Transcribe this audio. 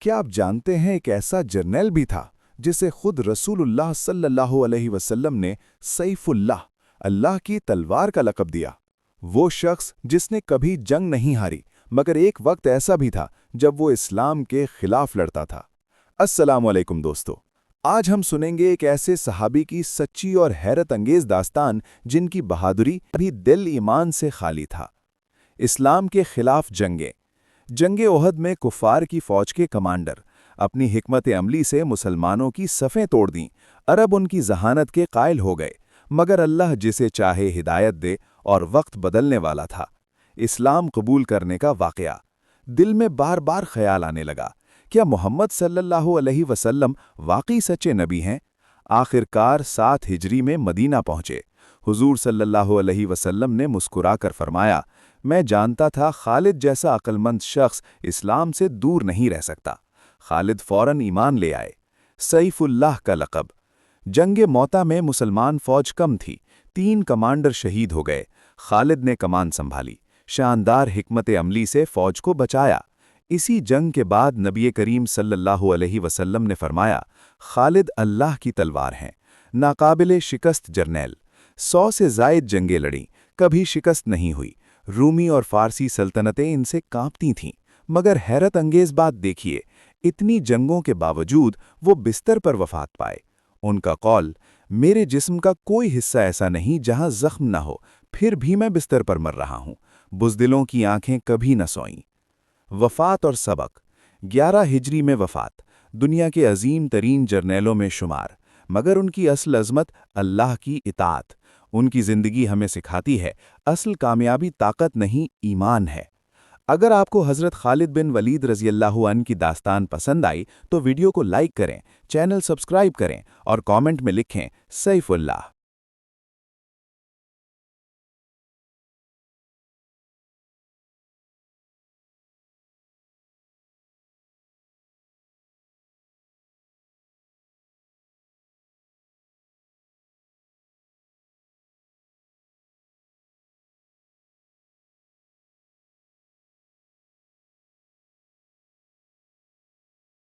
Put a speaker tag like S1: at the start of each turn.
S1: क्या आप जानते हैं एक ऐसा जर्नैल भी था जिसे खुद रसूलुल्लाह सल्लल्लाहु अलैहि वसल्लम ने सैफुल्लाह, अल्लाह की तलवार का लक़ब दिया। वो शख्स जिसने कभी जंग नहीं हारी, मगर एक वक्त ऐसा भी था जब वो इस्लाम के खिलाफ लड़ता था। अस्सलामु अलैकुम दोस्तों, आज हम सुनेंगे एक ऐसे सहाबी की सच्ची और हैरत अंगेज दास्तान जिनकी बहादुरी भी दिल ईमान से खाली था। इस्लाम के खिलाफ जंगें। जंगे ओहद में कुफार की फौज के कमांडर अपनी हिकमत अमली से मुसलमानों की सफ़ें तोड़ दीं। अरब उनकी जहानत के कायल हो गए, मगर अल्लाह जिसे चाहे हिदायत दे और वक्त बदलने वाला था। इस्लाम कबूल करने का वाक़या। दिल में बार बार ख्याल आने लगा, क्या मोहम्मद सल्लल्लाहु अलैहि वसल्लम वाकई सच्चे नबी हैं? आखिरकार 7 हिजरी में मदीना पहुँचे। हुजूर सल्लल्लाहु अलैहि वसल्लम ने मुस्कुराकर फरमाया, मैं जानता था खालिद जैसा अक्लमंद शख्स इस्लाम से दूर नहीं रह सकता। खालिद फौरन ईमान ले आए। सैफुल्लाह का लक़ब। जंगे मौता में मुसलमान फौज कम थी, 3 कमांडर शहीद हो गए। खालिद ने कमान संभाली, शानदार हिकमत अमली से फौज को बचाया। इसी जंग के बाद नबी करीम सल्लल्लाहु अलैहि वसल्लम ने फरमाया, खालिद अल्लाह की तलवार हैं, नाकाबिले शिकस्त जर्नैल। 100 से ज़ायद जंगें लड़ीं, कभी शिकस्त नहीं हुई। रूमी और फारसी सल्तनतें इनसे कांपती थीं, मगर हैरत अंगेज बात देखिए, इतनी जंगों के बावजूद वो बिस्तर पर वफात पाए। उनका कौल, मेरे जिस्म का कोई हिस्सा ऐसा नहीं जहां जख्म न हो, फिर भी मैं बिस्तर पर मर रहा हूं। बुज़दिलों की आंखें कभी न सोईं। वफात और सबक। 11 हिजरी में वफात, दुनिया के अजीम तरीन जर्नैलों में शुमार, मगर उनकी असल अज़मत अल्लाह की इताअत। उनकी ज़िंदगी हमें सिखाती है, असल कामयाबी ताकत नहीं, ईमान है। अगर आपको हज़रत खालिद बिन वलीद रज़ियल्लाहु अन्हु की दास्तान पसंद आई तो वीडियो को लाइक करें, चैनल सब्सक्राइब करें और कमेंट में लिखें सैफुल्लाह।